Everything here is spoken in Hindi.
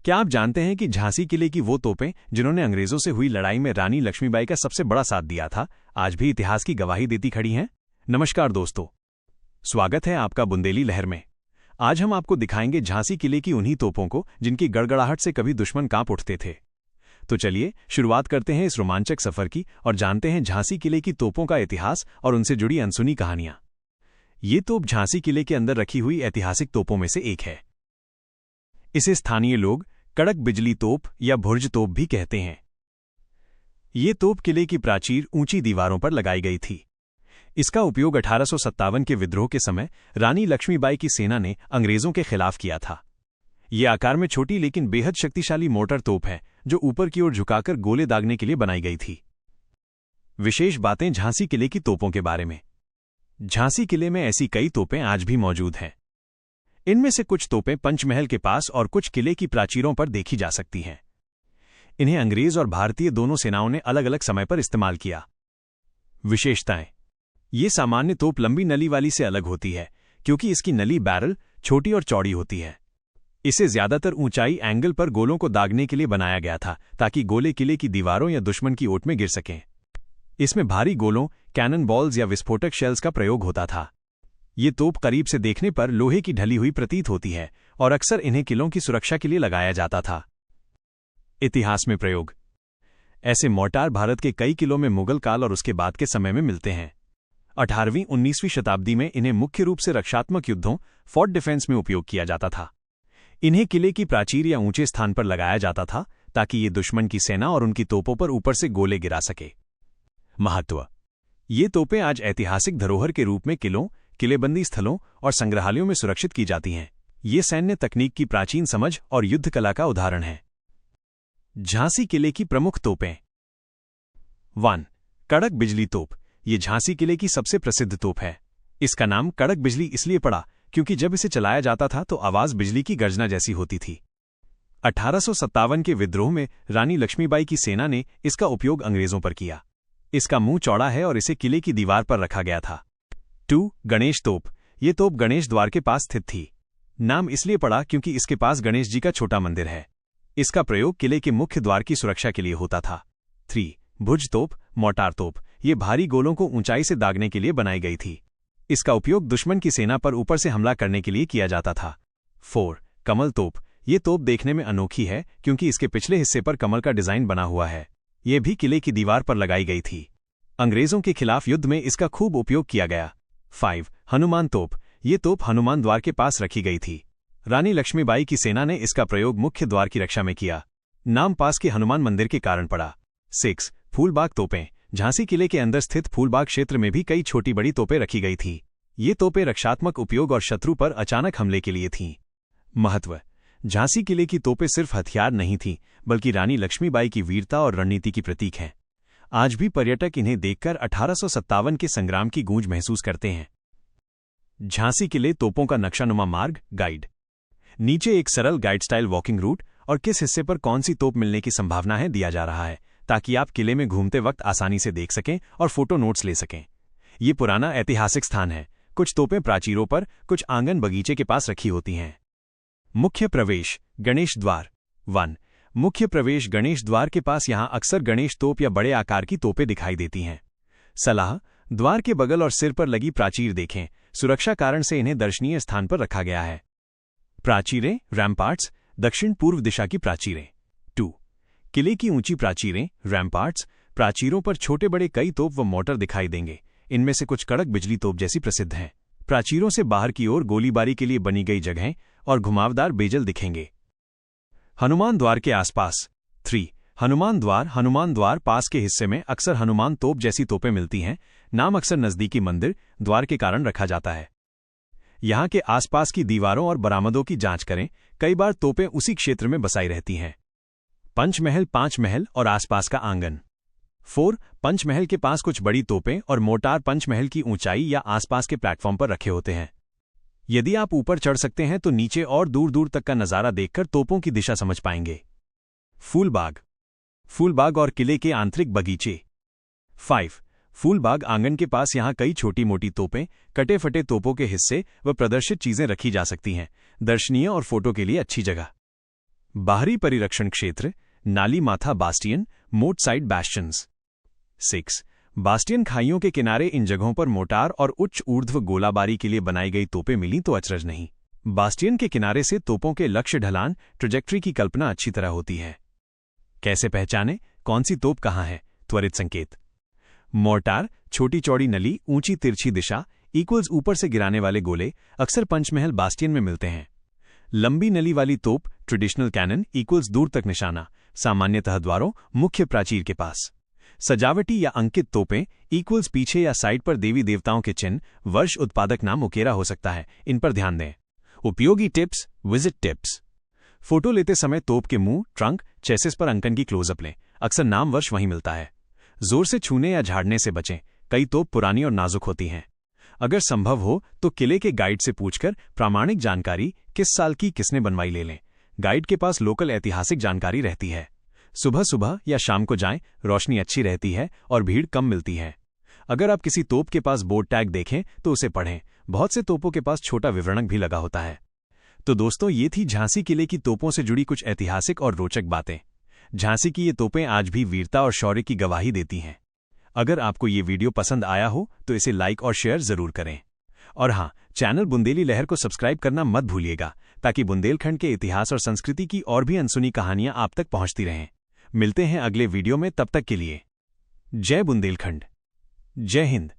क्या आप जानते हैं कि झांसी किले की वो तोपें जिन्होंने अंग्रेजों से हुई लड़ाई में रानी लक्ष्मीबाई का सबसे बड़ा साथ दिया था, आज भी इतिहास की गवाही देती खड़ी हैं? नमस्कार दोस्तों, स्वागत है आपका बुंदेली लहर में। आज हम आपको दिखाएंगे झांसी किले की उन्हीं तोपों को जिनकी गड़गड़ाहट से कभी दुश्मन कांप उठते थे। तो चलिए शुरुआत करते हैं इस रोमांचक सफर की और जानते हैं झांसी किले की तोपों का इतिहास और उनसे जुड़ी अनसुनी कहानियां। ये तोप झांसी किले के अंदर रखी हुई ऐतिहासिक तोपों में से एक है। इसे स्थानीय लोग कड़क बिजली तोप या भुर्ज तोप भी कहते हैं। ये तोप किले की प्राचीर ऊंची दीवारों पर लगाई गई थी। इसका उपयोग 1857 के विद्रोह के समय रानी लक्ष्मीबाई की सेना ने अंग्रेजों के खिलाफ किया था। ये आकार में छोटी लेकिन बेहद शक्तिशाली मोटर तोप है जो ऊपर की ओर झुकाकर गोले दागने के लिए बनाई गई थी। विशेष बातें झांसी किले की तोपों के बारे में। झांसी किले में ऐसी कई तोपें आज भी मौजूद हैं। इनमें से कुछ तोपें पंचमहल के पास और कुछ किले की प्राचीरों पर देखी जा सकती हैं। इन्हें अंग्रेज और भारतीय दोनों सेनाओं ने अलग अलग समय पर इस्तेमाल किया। विशेषताएं। ये सामान्य तोप लंबी नली वाली से अलग होती है क्योंकि इसकी नली बैरल छोटी और चौड़ी होती है। इसे ज्यादातर ऊंचाई एंगल पर गोलों को दागने के लिए बनाया गया था ताकि गोले किले की दीवारों या दुश्मन की ओट में गिर सकें। इसमें भारी गोलों, कैनन बॉल्स या विस्फोटक शेल्स का प्रयोग होता था। ये तोप करीब से देखने पर लोहे की ढली हुई प्रतीत होती है और अक्सर इन्हें किलों की सुरक्षा के लिए लगाया जाता था। इतिहास में प्रयोग। ऐसे मोर्टार भारत के कई किलों में मुगल काल और उसके बाद के समय में मिलते हैं। 18वीं-19वीं शताब्दी में इन्हें मुख्य रूप से रक्षात्मक युद्धों, फोर्ट डिफेंस में उपयोग किया जाता था। इन्हें किले की प्राचीर या ऊंचे स्थान पर लगाया जाता था ताकि ये दुश्मन की सेना और उनकी तोपों पर ऊपर से गोले गिरा सके। महत्व। ये तोपें आज ऐतिहासिक धरोहर के रूप में किलों, किलेबंदी स्थलों और संग्रहालयों में सुरक्षित की जाती हैं। ये सैन्य तकनीक की प्राचीन समझ और युद्ध कला का उदाहरण है। झांसी किले की प्रमुख तोपें। 1. कड़क बिजली तोप। ये झांसी किले की सबसे प्रसिद्ध तोप है। इसका नाम कड़क बिजली इसलिए पड़ा क्योंकि जब इसे चलाया जाता था तो आवाज बिजली की गर्जना जैसी होती थी। 1857 के विद्रोह में रानी लक्ष्मीबाई की सेना ने इसका उपयोग अंग्रेजों पर किया। इसका मुंह चौड़ा है और इसे किले की दीवार पर रखा गया था। 2. गणेश तोप। ये तोप गणेश द्वार के पास स्थित थी। नाम इसलिए पड़ा क्योंकि इसके पास गणेश जी का छोटा मंदिर है। इसका प्रयोग किले के मुख्य द्वार की सुरक्षा के लिए होता था। 3. भुज तोप, मोर्टार तोप। ये भारी गोलों को ऊंचाई से दागने के लिए बनाई गई थी। इसका उपयोग दुश्मन की सेना पर ऊपर से हमला करने के लिए किया जाता था। 4. कमल तोप। ये तोप देखने में अनोखी है क्योंकि इसके पिछले हिस्से पर कमल का डिजाइन बना हुआ है। ये भी किले की दीवार पर लगाई गई थी। अंग्रेजों के खिलाफ युद्ध में इसका खूब उपयोग किया गया। 5. हनुमान तोप। ये तोप हनुमान द्वार के पास रखी गई थी। रानी लक्ष्मीबाई की सेना ने इसका प्रयोग मुख्य द्वार की रक्षा में किया। नाम पास के हनुमान मंदिर के कारण पड़ा। 6. फूलबाग तोपें। झांसी किले के अंदर स्थित फूलबाग क्षेत्र में भी कई छोटी बड़ी तोपें रखी गई थी। ये तोपें रक्षात्मक उपयोग और शत्रु पर अचानक हमले के लिए थीं। महत्व। झांसी किले की तोपें सिर्फ हथियार नहीं थीं बल्कि रानी लक्ष्मीबाई की वीरता और रणनीति की प्रतीक हैं। आज भी पर्यटक इन्हें देखकर 1857 के संग्राम की गूंज महसूस करते हैं। झांसी किले तोपों का नक्शानुमा मार्ग गाइड। नीचे एक सरल गाइड स्टाइल वॉकिंग रूट और किस हिस्से पर कौन सी तोप मिलने की संभावना है दिया जा रहा है ताकि आप किले में घूमते वक्त आसानी से देख सकें और फोटो नोट्स ले सकें। ये पुराना ऐतिहासिक स्थान है। कुछ तोपें प्राचीरों पर, कुछ आंगन बगीचे के पास रखी होती हैं। मुख्य प्रवेश गणेश द्वार। 1. मुख्य प्रवेश गणेश द्वार के पास यहां अक्सर गणेश तोप या बड़े आकार की तोपें दिखाई देती हैं। सलाह। द्वार के बगल और सिर पर लगी प्राचीर देखें, सुरक्षा कारण से इन्हें दर्शनीय स्थान पर रखा गया है। प्राचीरें, रैम्पार्ट्स, दक्षिण पूर्व दिशा की प्राचीरें। 2. किले की ऊंची प्राचीरें, रैम्पार्ट्स। प्राचीरों पर छोटे बड़े कई तोप व मोटर दिखाई देंगे। इनमें से कुछ कड़क बिजली तोप जैसी प्रसिद्ध हैं। प्राचीरों से बाहर की ओर गोलीबारी के लिए बनी गई जगहें और घुमावदार बेजल दिखेंगे। हनुमान द्वार के आसपास। 3. हनुमान द्वार पास के हिस्से में अक्सर हनुमान तोप जैसी तोपें मिलती हैं। नाम अक्सर नजदीकी मंदिर, द्वार के कारण रखा जाता है। यहां के आसपास की दीवारों और बरामदों की जांच करें, कई बार तोपें उसी क्षेत्र में बसाई रहती हैं। पंचमहल और आसपास का आंगन। 4. पंचमहल के पास कुछ बड़ी तोपें और मोर्टार पंचमहल की ऊंचाई या आसपास के प्लेटफॉर्म पर रखे होते हैं। यदि आप ऊपर चढ़ सकते हैं तो नीचे और दूर दूर तक का नजारा देखकर तोपों की दिशा समझ पाएंगे। फूलबाग और किले के आंतरिक बगीचे। 5. फूलबाग आंगन के पास यहां कई छोटी मोटी तोपें, कटे फटे तोपों के हिस्से व प्रदर्शित चीजें रखी जा सकती हैं। दर्शनीय और फोटो के लिए अच्छी जगह। बाहरी परिरक्षण क्षेत्र, नाली माथा बास्टियन, मोट साइड बैस्टियंस। 6. बास्टियन खाइयों के किनारे। इन जगहों पर मोटार और उच्च ऊर्ध्व गोलाबारी के लिए बनाई गई तोपें मिली तो अचरज नहीं। बास्टियन के किनारे से तोपों के लक्ष्य ढलान ट्रेजेक्ट्री की कल्पना अच्छी तरह होती है। कैसे पहचानें कौन सी तोप कहाँ है? त्वरित संकेत। मोर्टार, छोटी चौड़ी नली, ऊंची तिरछी दिशा, इक्वल्स ऊपर से गिराने वाले गोले, अक्सर पंचमहल बास्टियन में मिलते हैं। लंबी नली वाली तोप, ट्रेडिशनल कैनन, इक्वल्स दूर तक निशाना, सामान्यतः द्वारों, मुख्य प्राचीर के पास। सजावटी या अंकित तोपें, इक्वल्स पीछे या साइड पर देवी देवताओं के चिन्ह, वर्ष, उत्पादक नाम उकेरा हो सकता है, इन पर ध्यान दें। उपयोगी टिप्स, विजिट टिप्स। फोटो लेते समय तोप के मुंह, ट्रंक, चेसिस पर अंकन की क्लोजअप लें, अक्सर नाम वर्ष वहीं मिलता है। जोर से छूने या झाड़ने से बचें, कई तोप पुरानी और नाजुक होती हैं। अगर संभव हो तो किले के गाइड से पूछकर प्रामाणिक जानकारी, किस साल की किसने बनवाई, ले लें। गाइड के पास लोकल ऐतिहासिक जानकारी रहती है। सुबह सुबह या शाम को जाएं, रोशनी अच्छी रहती है और भीड़ कम मिलती है। अगर आप किसी तोप के पास बोर्ड टैग देखें तो उसे पढ़ें, बहुत से तोपों के पास छोटा विवरणक भी लगा होता है। तो दोस्तों, ये थी झांसी किले की तोपों से जुड़ी कुछ ऐतिहासिक और रोचक बातें। झांसी की ये तोपें आज भी वीरता और शौर्य की गवाही देती हैं। अगर आपको ये वीडियो पसंद आया हो तो इसे लाइक और शेयर जरूर करें। और हाँ, चैनल बुंदेली लहर को सब्सक्राइब करना मत भूलिएगा, ताकि बुंदेलखंड के इतिहास और संस्कृति की और भी अनसुनी कहानियां आप तक पहुंचती रहें। मिलते हैं अगले वीडियो में, तब तक के लिए जय बुंदेलखंड, जय हिंद।